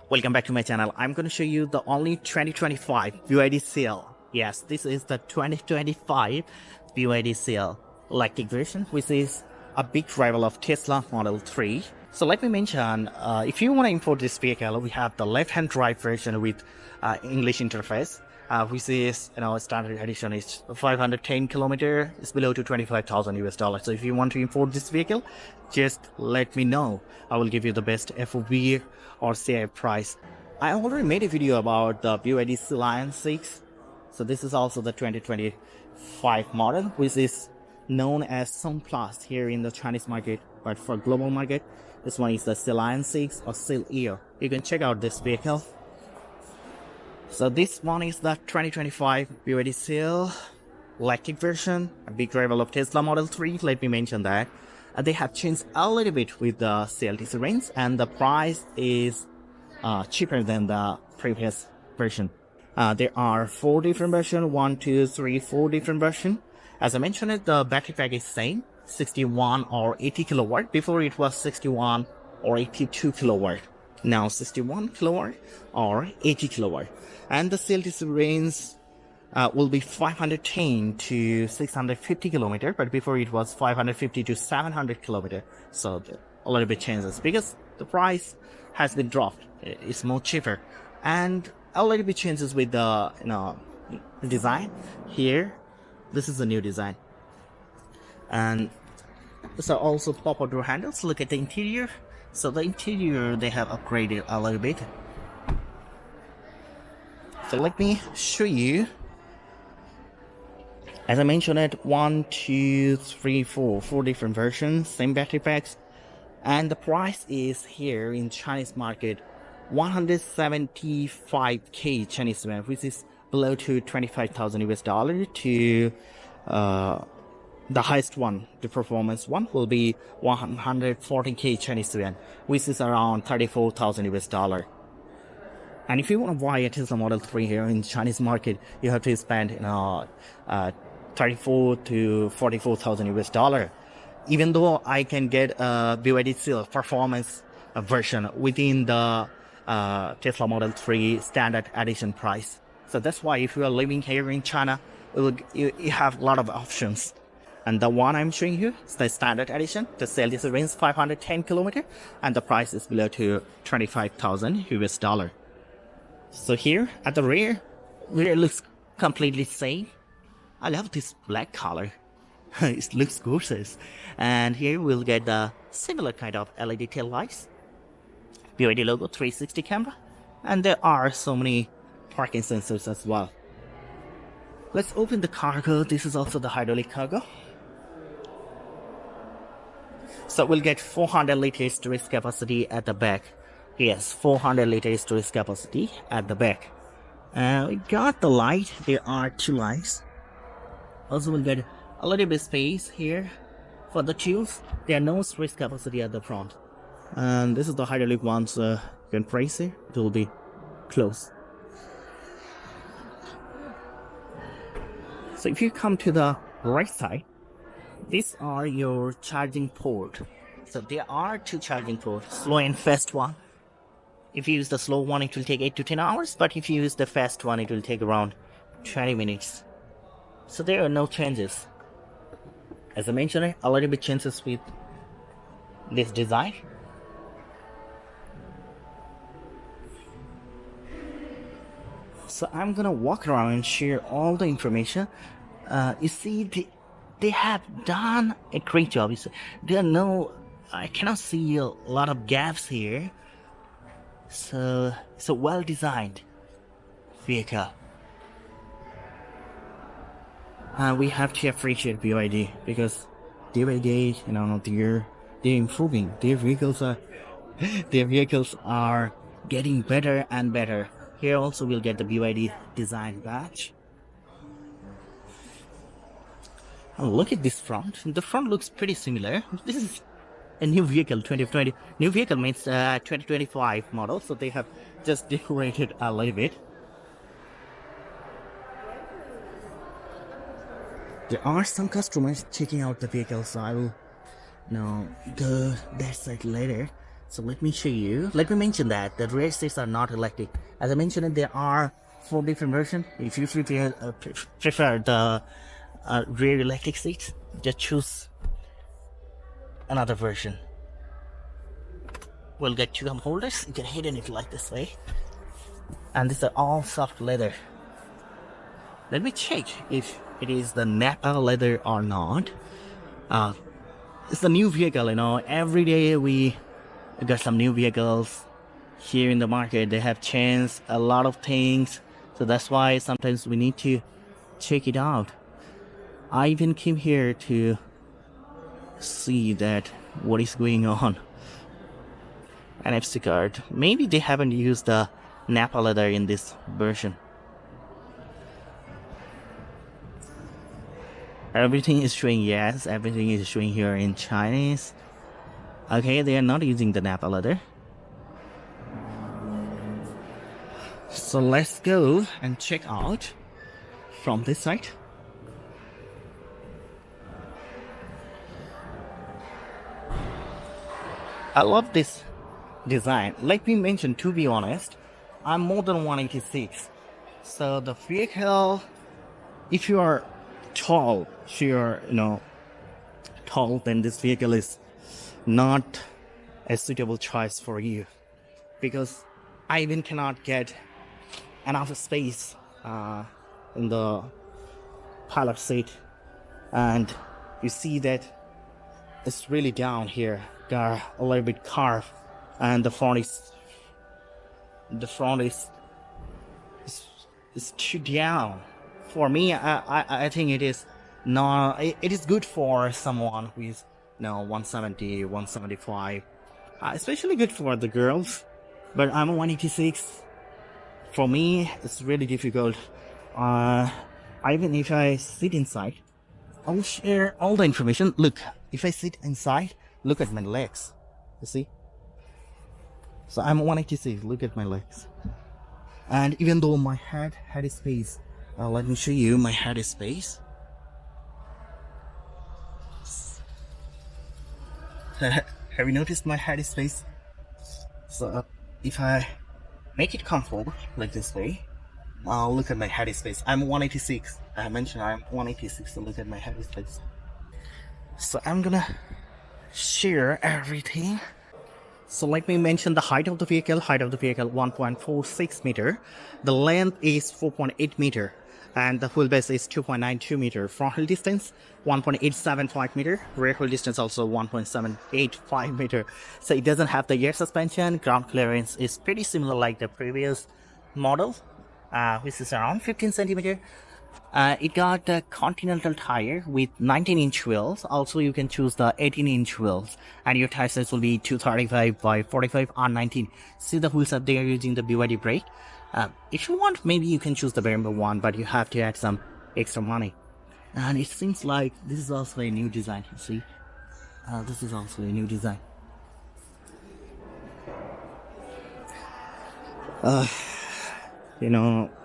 Welcome back to my channel. I'm going to show you the only 2025 BYD Seal. Yes, this is the 2025 BYD Seal Electric version, which is a big rival of Tesla Model 3. So let me mention, if you want to import this vehicle, we have the left-hand drive version with English interface, which is, standard edition is 510 kilometer. It's below to 25,000 US dollars. So if you want to import this vehicle, just let me know. I will give you the best FOB or CI price. I already made a video about the BYD Seal 6. So this is also the 2025 model, which is known as Song Plus here in the Chinese market, but for global market, this one is the Seal 6 or Seal Ear. You can check out this vehicle. So this one is the 2025 BYD Seal Electric version, a big rival of Tesla Model 3. Let me mention that. They have changed a little bit with the CLTC range, and the price is cheaper than the previous version. There are 4 different versions, 1, 2, 3, 4 different versions. As I mentioned, the battery pack is same, 61 or 80 kilowatt. Before it was 61 or 82 kilowatt. Now 61 kilowatt or 80 kilowatt. And the CLTC range will be 510 to 650 kilometer, but before it was 550 to 700 kilometer. So a little bit changes because the price has been dropped. It's more cheaper, and a little bit changes with the design here. This is the new design, and so also pop-up door handles. Look at the interior. So the interior they have upgraded a little bit. So let me show you. As I mentioned it, 1, 2, 3, 4 different versions, same battery packs, and the price is here in Chinese market 175k Chinese yuan, which is below to 25,000 US dollar. To the highest one, the performance one, will be 140k Chinese yuan, which is around 34,000 US dollar. And if you want to buy a Tesla Model 3 here in Chinese market, you have to spend 34 to 44,000 US dollar. Even though I can get a BYD Seal performance version within the Tesla Model 3 standard edition price. So that's why if you are living here in China, you have a lot of options. And the one I'm showing you is the standard edition. The CLTC range 510 kilometer, and the price is below to 25,000 US dollar. So here at the rear it looks completely same. I love this black color. It looks gorgeous. And here we'll get the similar kind of LED tail lights, BYD logo, 360 camera, and there are so many parking sensors as well. Let's open the cargo. This is also the hydraulic cargo. So we'll get 400 liters storage capacity at the back. Yes, 400 liters storage capacity at the back. We got the light. There are 2 lights. Also, we'll get a little bit space here for the tools. There are no storage capacity at the front. And this is the hydraulic one, so you can press it. It will be closed. So if you come to the right side, these are your charging port. So there are 2 charging ports, slow and fast one. If you use the slow one, it will take 8 to 10 hours, but if you use the fast one, it will take around 20 minutes. So there are no changes. As I mentioned, a little bit changes with this design. So I'm gonna walk around and share all the information. You see, they have done a great job. I cannot see a lot of gaps here. So it's a well-designed vehicle. We have to appreciate BYD because day by day, they're improving. Their vehicles are getting better and better. Here also we'll get the BYD design badge. Oh, look at this front. The front looks pretty similar. This is a new vehicle, 2020. New vehicle means 2025 model, so they have just decorated a little bit. There are some customers checking out the vehicle, so I will go that side later. So let me show you. Let me mention that the rear seats are not electric. As I mentioned, there are 4 different versions. If you prefer the rear electric seats, just choose another version. We'll get 2 cup holders. You can hidden it like this way, and these are all soft leather. Let me check if it is the Napa leather or not. It's a new vehicle, you know. Every day we got some new vehicles here in the market. They have changed a lot of things, so that's why sometimes we need to check it out. I even came here to see that what is going on. NFC card. Maybe they haven't used the Napa leather in this version. Everything is showing yes. Everything is showing here in Chinese. Okay, they are not using the Napa leather. So let's go and check out from this side. I love this design. Like we mentioned, to be honest, I'm more than 186. So the vehicle, if you are tall, if you're tall, then this vehicle is not a suitable choice for you, because I even cannot get enough space in the pilot seat, and you see that it's really down here. Got a little bit curved, and the front is too down. For me, I think it is not. It is good for someone who is 170, 175, especially good for the girls. But I'm a 186. For me, it's really difficult. Even if I sit inside, I'll share all the information. Look, if I sit inside, look at my legs. You see? So I'm 186. Look at my legs. And even though my head is space, let me show you my head is space. Have you noticed my head is space? So if I make it comfortable like this way, look at my head is space. I'm 186. I mentioned I'm 186. So look at my head is space. So I'm gonna share everything. So let me mention the height of the vehicle. 1.46 meter. The length is 4.8 meter. And the wheelbase is 2.92 meter. Front wheel distance 1.875 meter. Rear wheel distance also 1.785 meter. So it doesn't have the air suspension. Ground clearance is pretty similar like the previous model, which is around 15 centimeter. It got a Continental tire with 19-inch wheels. Also, you can choose the 18-inch wheels, and your tire size will be 235 by 45 on 19. See the wheels up there using the BYD brake. If you want, maybe you can choose the Brembo one, but you have to add some extra money. And it seems like this is also a new design. You see, this is also a new design. A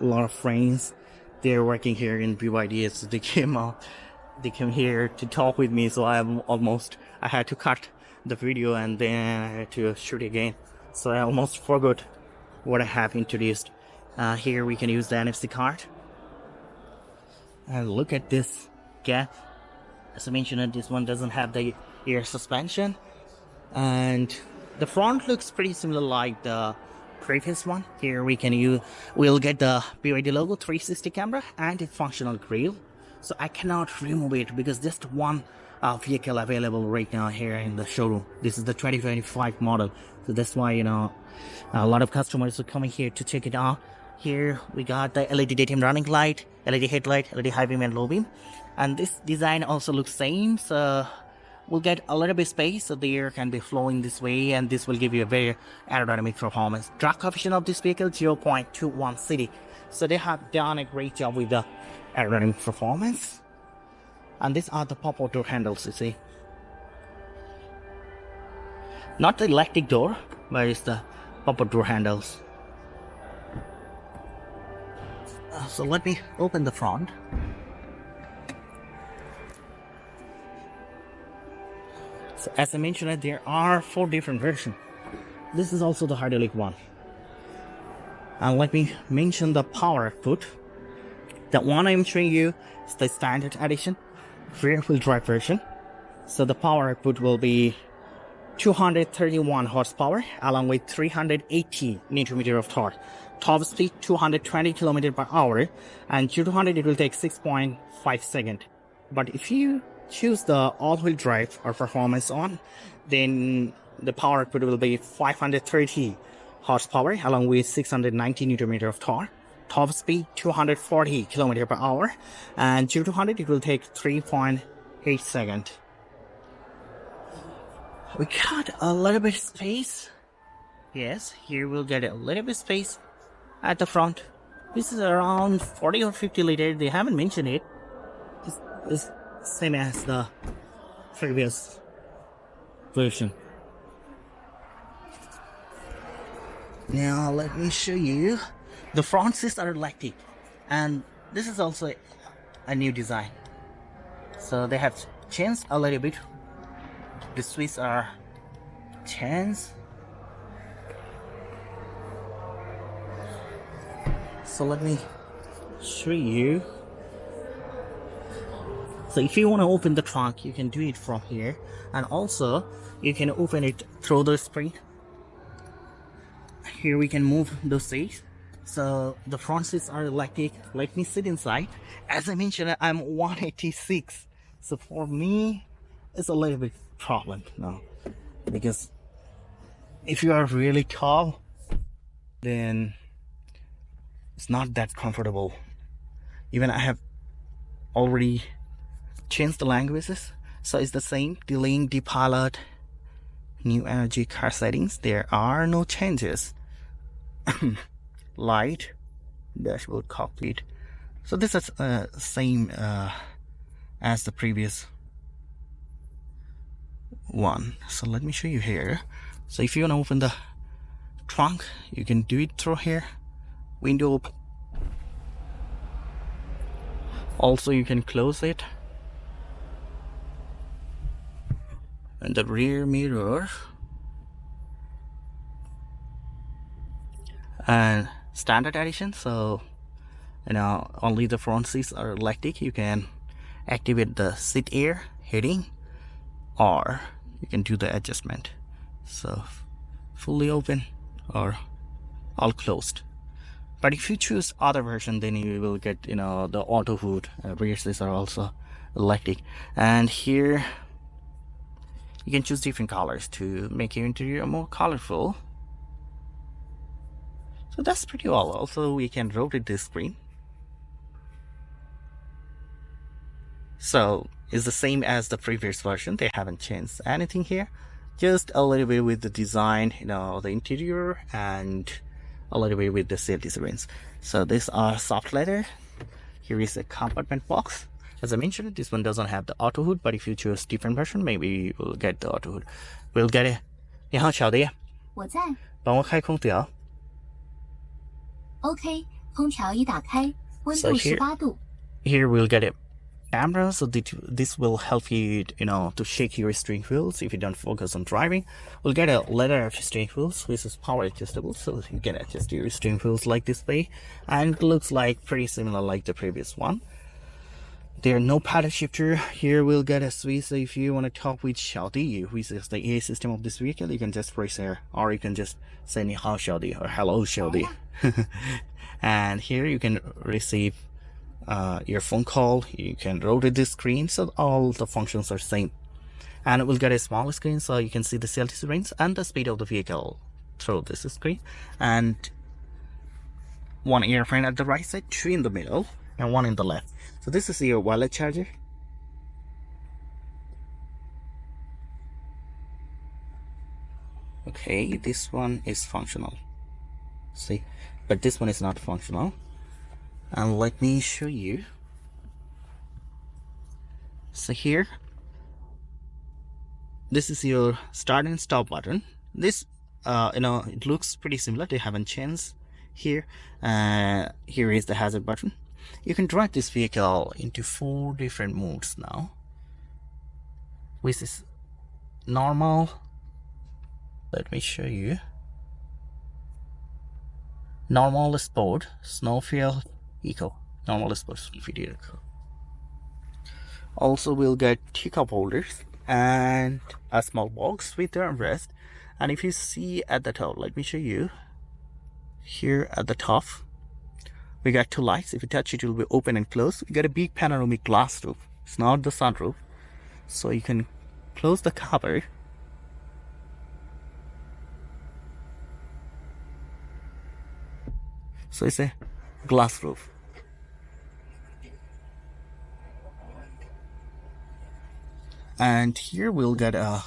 lot of friends, they're working here in BYD, so they came here to talk with me. So I had to cut the video and then I had to shoot again. So I almost forgot what I have introduced. Here we can use the NFC card. And look at this gap. As I mentioned, this one doesn't have the air suspension, and the front looks pretty similar like the previous one. Here we'll get the BYD logo, 360 camera, and a functional grille. So I cannot remove it because just one vehicle available right now here in the showroom. This is the 2025 model, so that's why a lot of customers are coming here to check it out. Here we got the LED daytime running light, LED headlight, LED high beam and low beam, and this design also looks same. So we'll get a little bit space so the air can be flowing this way, and this will give you a very aerodynamic performance. Drag coefficient of this vehicle 0.21 city. So they have done a great job with the aerodynamic performance. And these are the pop-out door handles, you see. Not the electric door, but it's the pop-out door handles. So let me open the front. So as I mentioned, there are 4 different versions. this is also the hydraulic one. And let me mention the power output. The one I'm showing you is the standard edition, rear-wheel drive version. So the power output will be 231 horsepower along with 380 Newton meter of torque. Top speed 220 km per hour, and 0 to 100 it will take 6.5 seconds. But if you choose the all-wheel drive or performance on, then the power output will be 530 horsepower along with 690 Newton meter of torque. Top speed 240 km per hour, and 0 to 100 it will take 3.8 seconds. We got a little bit of space. Yes, here we'll get a little bit of space at the front. This is around 40 or 50 liter. They haven't mentioned it. It's same as the previous version. Now let me show you. The front seats are electric, and this is also a new design. So they have changed a little bit. The seats are changed. So let me show you. So if you want to open the trunk, you can do it from here, and also you can open it through the spring. Here we can move the seats. So the front seats are electric. Let me sit inside. As I mentioned, I'm 186, so for me it's a little bit problem now, because if you are really tall, then it's not that comfortable. Even I have already changed the languages, so it's the same. Delaying depilot, new energy car settings, there are no changes. Light, dashboard, cockpit, so this is same as the previous one. So let me show you here. So if you want to open the trunk, you can do it through here. Window open. Also you can close it. And the rear mirror, and standard edition, so only the front seats are electric. You can activate the seat air, heating, or you can do the adjustment. So fully open or all closed. But if you choose other version, then you will get the auto hood. Rear seats are also electric, and here you can choose different colors to make your interior more colorful. So that's pretty well. Also we can rotate this screen. So it's the same as the previous version. They haven't changed anything here, just a little bit with the design, the interior, and a little bit with the CLTC rings. So these are soft leather. Here is a compartment box. As I mentioned, this one doesn't have the auto hood, but if you choose different version, maybe we'll get the auto hood. We'll get it. 你好，小弟。我在。帮我开空调。OK， 空调已打开，温度18度。Here we'll get a camera, so this will help you, to shake your steering wheels if you don't focus on driving. We'll get a leather steering wheels, which is power adjustable, so you can adjust your steering wheels like this way, and it looks like pretty similar like the previous one. There are no paddle shifter. Here we'll get a switch, so if you want to talk with Xiaodi, which is the AI system of this vehicle, you can just press here, or you can just say 你好 Xiaodi or hello Xiaodi. And here you can receive your phone call, you can rotate the screen, so all the functions are same. And we'll get a small screen, so you can see the CLTC range and the speed of the vehicle through this screen. And one earphone at the right side, two in the middle, and one in the left. So this is your wireless charger. Okay, this one is functional. See, but this one is not functional. And let me show you. So here, this is your start and stop button. This it looks pretty similar. They haven't changed here. Here is the hazard button. You can drive this vehicle into 4 different modes now, which is normal. Let me show you. normal sport, snowfield, eco. Normal sport, snowfield, eco. Also we'll get teacup holders and a small box with the armrest. And if you see at the top, let me show you. Here at the top, we got two lights. If you touch it, it will be open and close. We got a big panoramic glass roof. It's not the sunroof, so you can close the cover. So it's a glass roof. And here we'll get a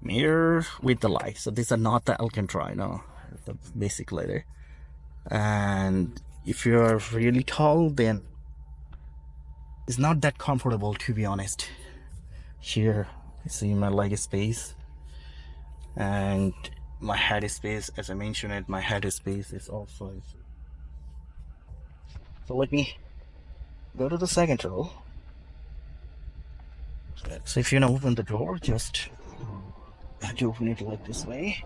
mirror with the light. So these are not the Alcantara, no, the basic leather. And if you're really tall, then it's not that comfortable, to be honest. Here you see my leg space and my head space. As I mentioned it, my head space is also. So let me go to the second row. So if you want to open the door, just have to open it like this way.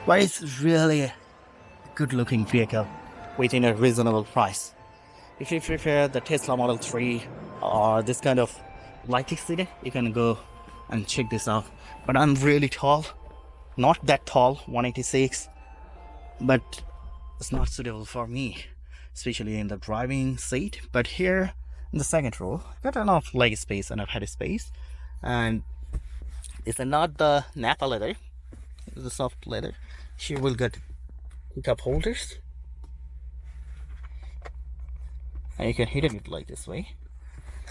But it's really a good looking vehicle within a reasonable price. If you prefer the Tesla Model 3 or this kind of lighting sedan, you can go and check this out. But I'm really tall, not that tall, 186, but it's not suitable for me, especially in the driving seat. But here in the second row, got enough leg space and I've had space. And it's not the Napa leather, it's the soft leather. Here we'll get cup holders, and you can hit it like this way.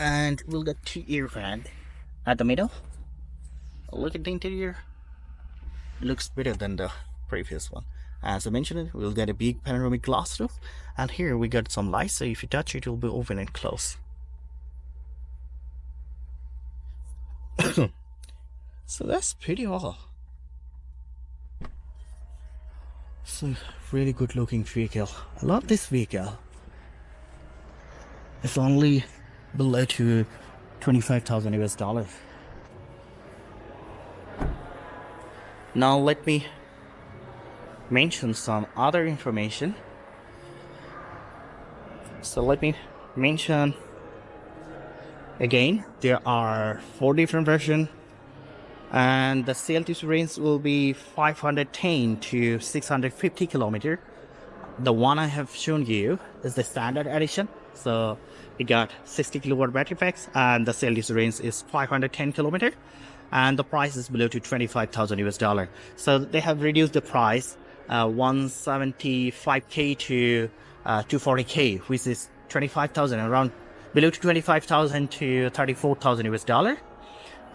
And we'll get two ear fans at the middle. Look at the interior, it looks better than the previous one. As I mentioned, we'll get a big panoramic glass roof, and here we got some lights, so if you touch it, it will be open and close. So that's pretty all. So really good looking vehicle. I love this vehicle. It's only below to 25,000 US dollars. Now let me mention some other information. So let me mention again, there are 4 different versions, and the CLTC range will be 510 to 650 kilometers. The one I have shown you is the standard edition, so it got 60 kilowatt battery packs, and the CLTC range is 510 kilometers, and the price is below to 25,000 US dollar. So they have reduced the price 175k to 240k, which is 25,000, around below to 25,000 to 34,000 US dollar.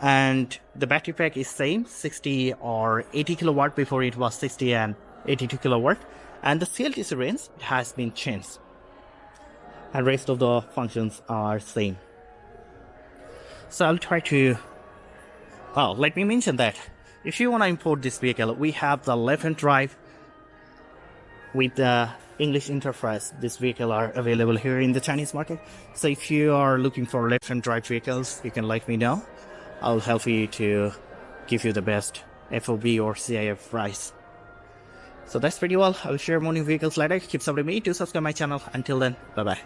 And the battery pack is same, 60 or 80 kilowatt. Before it was 60 and 82 kilowatt. And the CLTC range has been changed, and rest of the functions are same. So I'll try to, let me mention that if you want to import this vehicle, we have the left-hand drive with the English interface. This vehicle are available here in the Chinese market. So if you are looking for left-hand drive vehicles, you can let me know. I'll help you to give you the best FOB or CIF price. So that's pretty well. I'll share more new vehicles later. Keep supporting me. Do subscribe my channel. Until then, bye bye.